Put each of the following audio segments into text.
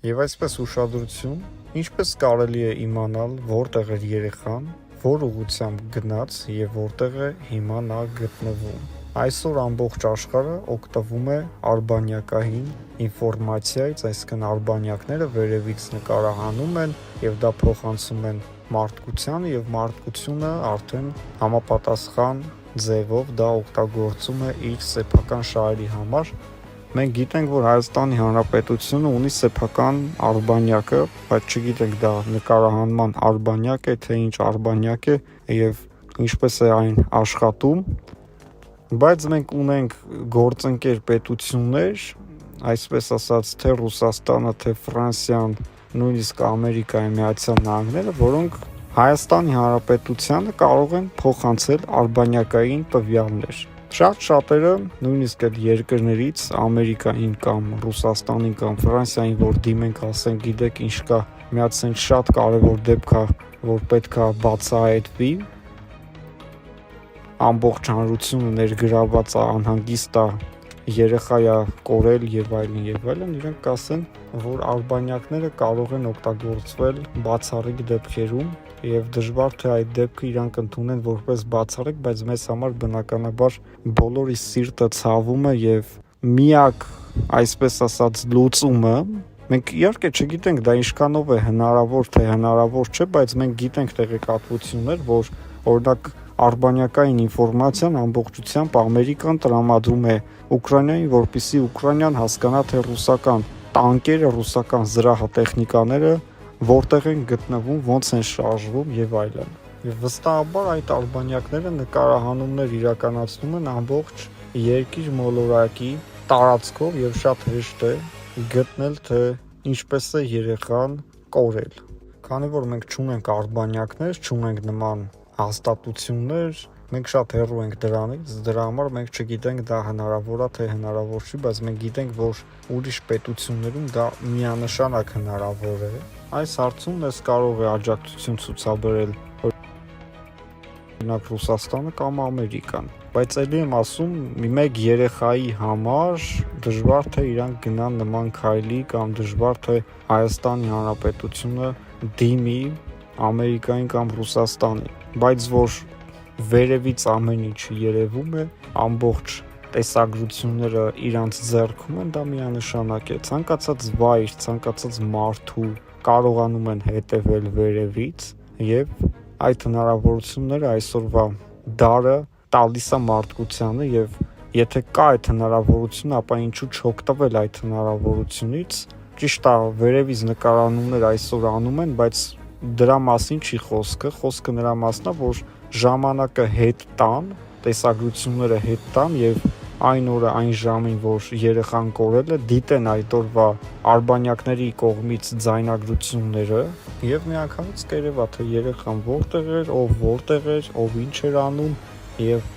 Եվ այսպես ուշադրություն, ինչպես կարելի է իմանալ որտեղ էր երեխան, որ ուղղությամբ գնաց եւ որտեղ է հիմա նա գտնվում։ Այսօր ամբողջ աշխարհը օգտվում է արբանյակային ինֆորմացիայից, այսինքն արբանյակները վերևից նկարահանում են եւ դա փոխանցում են մարդկությանը եւ մարդկությունը արդեն համապատասխան ձևով դա օգտագործում է իր սեփական շահերի համար։ Մենք գիտենք, որ Հայաստանի Հանրապետությունը ունի սեփական արբանյակը, բայց չգիտենք դա նկարահանման արբանյակ է, թե ինչ արբանյակ է եւ ինչպես է այն աշխատում, բայց մենք ունենք գործընկեր պետություններ, այսպես ասած, թե Ռուսաստանը, թե Ֆրանսիան, նույնիսկ Ամերիկայի Միացյալ Նահանգները, որոնք Հայաստանի Հանրապետությանը կարող են փոխանցել արբանյակային տվյալներ։ Շատերը նույնիսկ այդ երկրներից Ամերիկային կամ Ռուսաստանին կամ Ֆրանսիային, որ դիմենք, ասենք, գիտեք ինչ կա, միացենք շատ կարևոր դեպք է, որ պետք է բացահայտվի, ամբողջ հանրությունը ներգրաված է, անհանգիստ է, երեխա է կորել եւ այլն, իրենք կասեն, որ արբանյակները կարող են օգտագործվել բացառիկ դեպքերում եւ դժվար թե այդ դեպքը իրանք ընդունեն որպես բացառիկ, բայց մեզ համար բնականաբար բոլորի սիրտը ցավում է եւ միակ, այսպես ասած, լուծումը մենք իհարկե չգիտենք դա ինչքանով է հնարավոր, թե հնարավոր չէ, բայց մենք գիտենք տեղեկատվություններ, որ օրինակ արբանյակային ինֆորմացիան ամբողջությամբ Ամերիկան տրամադրում է Ուկրաինային, որպեսզի Ուկրաինան հասկանա, թե ռուսական տանկերը, ռուսական զրահատեխնիկաները որտեղ են գտնվում, ոնց են շարժվում եւ այլն։ Եվ վստահաբար այդ արբանյակները նկարահանումներ իրականացնում են ամբողջ երկիր մոլորակի տարածքով եւ շատ հեշտ է գտնել, թե ինչպես է երեխան կորել։ Քանի որ մենք չունենք արբանյակներ, չունենք նման հաստատություններ, մենք շատ հեռու ենք դրանից, դրա համար մենք չգիտենք դա հնարավոր է թե հնարավոր չի, բայց մենք գիտենք, որ ուրիշ պետություններում դա միանշանակ հնարավոր է։ Այս հարցում մեզ կարող է աջակցություն ցուցաբերել օրինակ Ռուսաստանը կամ Ամերիկան, բայց ելի եմ ասում, մեկ երեխայի համար դժվար թե իրանք գնան նման քայլի կամ դժվար թե Հայաստանի Հանրապետությունը դիմի Ամերիկային կամ Ռուսաստանին, բայց որ վերևից ամեն ինչ երևում է, ամբողջ տեսագրությունները իրանց ձեռքում են, դա միանշանակ է, ցանկացած վայր, ցանկացած մարդու կարողանում են հետևել վերևից եւ այդ հնարավորությունները այսօրվա դարը տալիս է մարդկությանը եւ եթե կա այդ հնարավորությունը, ապա ինչու չօգտվել այդ հնարավորությունից։ Ճիշտ է, վերևից նկարահանումներ այսօր անում են, բայց դրա մասին չի խոսքը նրա մասն է, որ ժամանակը հետ տան, տեսագրությունները հետ տան եւ այն օրը այն ժամին, որ երեխան կորել է, դիտեն այդ օրվա արբանյակների կողմից ձայնագրությունները եւ միանգամից կերևա թե երեխան որտեղ էր, ով որտեղ էր, ով ինչ էր անում եւ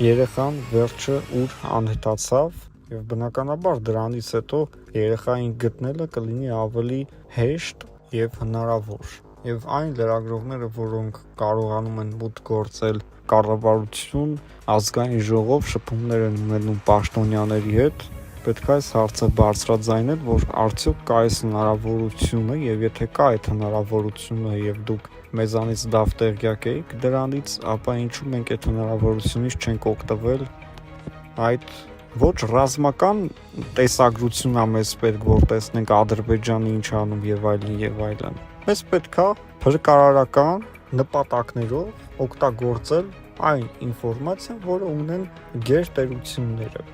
երեխան վերջը ուր անհետացավ եւ բնականաբար դրանից հետո երեխային գտնելը կլինի ավելի հեշտ եւ հնարավոր։ Եվ այն լրագրողները, որոնք կարողանում են մուտք գործել կառավարություն, ազգային ժողով շփումներ են ունենում պաշտոնյաների հետ, պետք է այս հարցը բարձրաձայնել, որ արդյոք կա այս հնարավորությունը եւ եթե կա այդ հնարավորությունը եւ դուք մեզանից լավ տեղյակ եք դրանից, ապա ինչու մենք այդ հնարավորությունից չենք օգտվել այդ ոչ ռազմական տեսագրությունն է մեզ պետք, որ տեսնենք Ադրբեջանը ինչ անում եւ այլն։ Մեզ պետք է փրկարարական նպատակներով օգտագործել այն ինֆորմացիան, որը ունեն գերտերությունները։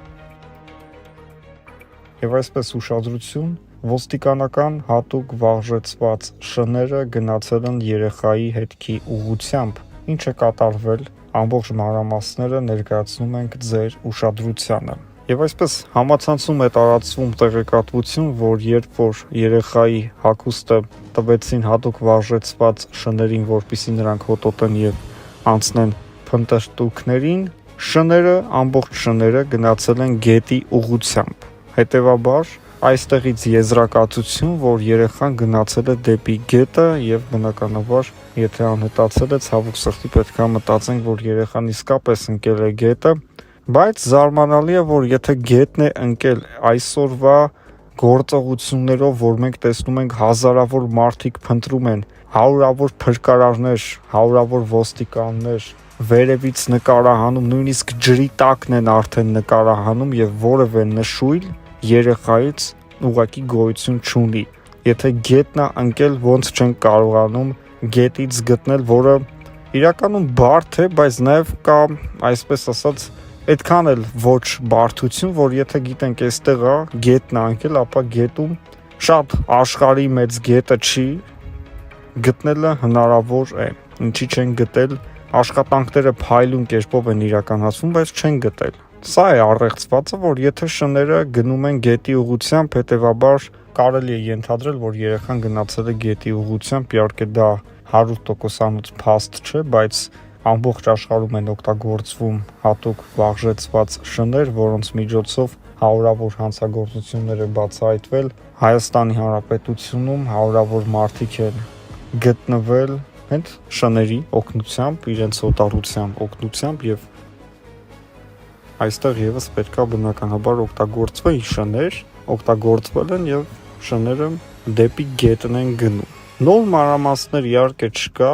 Եվ այսպես ուշադրություն, ոստիկանական հատուկ վարժեցված շները գնացել են երեխայի հետքի ուղղությամբ, ինչ է կատարվել, ամբողջ մանրամասները ներկայացնում ենք ձեր ուշադրությանը։ Եվ այսպես համացանցում է տարածվում տեղեկատվություն, որ երբ որ երեխայի հագուստը տվեցին հատուկ վարժեցված շներին, որպեսզի նրանք հոտոտեն եւ անցնեն փնտրտուքներին, ամբողջ շները գնացել են գետի ուղղությամբ։ Հետևաբար այստեղից եզրակացություն, որ երեխան գնացել է դեպի գետը եւ բնականաբար, եթե անհետացել է, ցավոք սրտի պետք է մտածենք, որ երեխան իսկապես ընկել է գետը, բայց զարմանալի է, որ եթե գետն է ընկել այսօրվա գործողություններով, որ մենք տեսնում ենք հազարավոր մարդիկ փնտրում են, հարյուրավոր փրկարարներ, հարյուրավոր ոստիկաններ վերևից նկարահանում, նույնիսկ ջրի տակն են արդեն նկարահանում եւ որևէ նշույլ երեխայից ուղղակի գոյություն չունի։ Եթե գետնա ընկել, ոնց չեն կարողանում գետից գտնել, որը իրականում բարդ է, բայց նաեւ կա, այսպես ասած, այդքան էլ ոչ բարդություն, որ եթե գիտենք այստեղ է գետն անկել, ապա գետում շատ աշխարհի մեծ գետը չի, գտնելը հնարավոր է։ Ինչի չեն գտել, աշխատանքները փայլուն կերպով են իրականացվում, բայց չեն գտել։ Սա է առեղծվածը, որ եթե շները գնում են գետի ուղղությամբ, հետևաբար կարելի է ենթադրել, որ երեխան գնացել է գետի ուղղությամբ, իհարկե դա 100%-անոց փաստ չէ, բայց ամբողջ աշխարհում են օգտագործվում հատուկ վարժեցված շներ, որոնց միջոցով հարյուրավոր հանցագործություններ են բացահայտվել։ Հայաստանի Հանրապետությունում հարյուրավոր մարդիկ են գտնվել հենց շների օգնությամբ, իրենց օտարության օգնությամբ եւ այստեղ եւս պետքա բնականաբար օգտագործվեն շներ, օգտագործվել են եւ շները դեպի գետն են գնում։ Նոր մանրամասներ իհարկե չկա,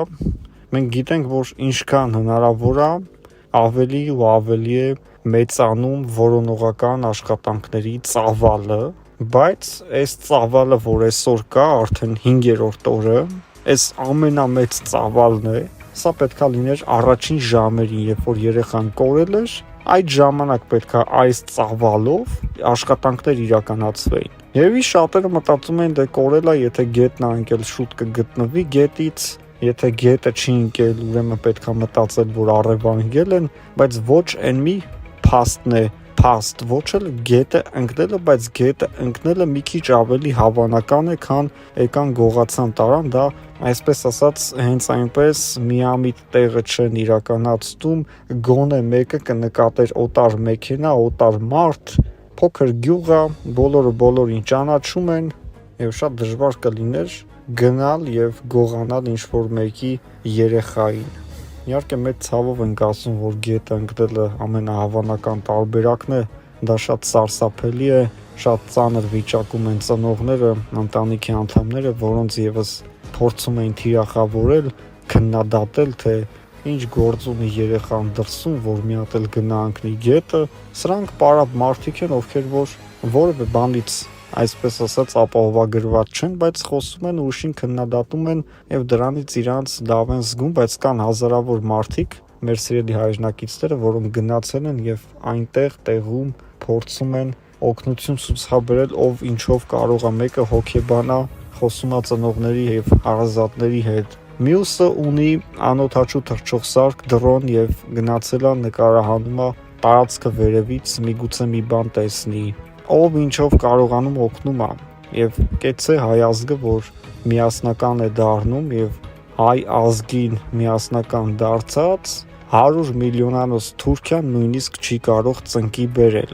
մենք գիտենք, որ ինչքան հնարավոր է ավելի ու ավելի է մեծանում որոնողական աշխատանքների ծավալը, բայց այս ծավալը, որ այսօր կա, արդեն 5-րդ օրը, այս ամենամեծ ծավալն է, սա պետքա լիներ առաջին ժամերին, երբ որ երեխան կորել էր, այդ ժամանակ պետքա այս ծավալով աշխատանքներ իրականացվեին։ Եվի շատերը մտածում են, դե կորելա, եթե գետն անկել շուտ կգտնվի գետից, եթե գետը չի ընկել, ուրեմն պետքա մտածել, որ առևանգել են, բայց ոչ այն մի փաստն է, փաստ, ոչ էլ գետը ընկնելը, բայց գետը ընկնելը մի քիչ ավելի հավանական է, քան եկան գողացան տարան, դա այսպես ասած հենց այնպես միամիտ տեղը չեն իրականացնում, գոնե մեկը կնկատեր օտար մեքենա, օտար մարդ, փոքր գյուղ է, բոլորը բոլորին ճանաչում են եւ շատ դժվար կլիներ գնալ եւ գողանալ ինչ-որ մեկի երեխային։ Իհարկե մեծ ցավով ենք ասում, որ գետը ընկնելը ամենահավանական տարբերակն է, դա շատ սարսափելի է, շատ ծանր վիճակում են ծնողները, ընտանիքի անդամները, որոնց եւս փորձում էին թիրախավորել, քննադատել, թե ինչ գործ ունի երեխան դրսում, որ մի հատ էլ գնա ընկնի գետը։ Սրանք պարապ մարդիկ են, ովքեր որ որևէ բանից այսպես ասած ապահովագրված չեն, բայց խոսում են ուշին քննադատում են եւ դրանից իրանց լավ են զգում, բայց կան հազարավոր մարդիկ, մեր սիրելի հայրենակիցները, որոնք գնացել են եւ այնտեղ տեղում փորձում են օգնություն ցուցաբերել, ով ինչով կարող է, մեկը հոգեբանա, խոսում է ծնողների եւ հարազատների հետ, մյուսը ունի անօթաչու թռչող սարք, դրոն եւ գնացել է նկարահանում է տարածքը վերևից, միգուցե մի բան տեսնի, ով ինչով կարողանում օգնում է եւ կեցե հայ ազգը, որ միասնական է դառնում եւ հայ ազգին միասնական դարձած 100 միլիոնանոց Թուրքիան նույնիսկ չի կարող ծնկի բերել։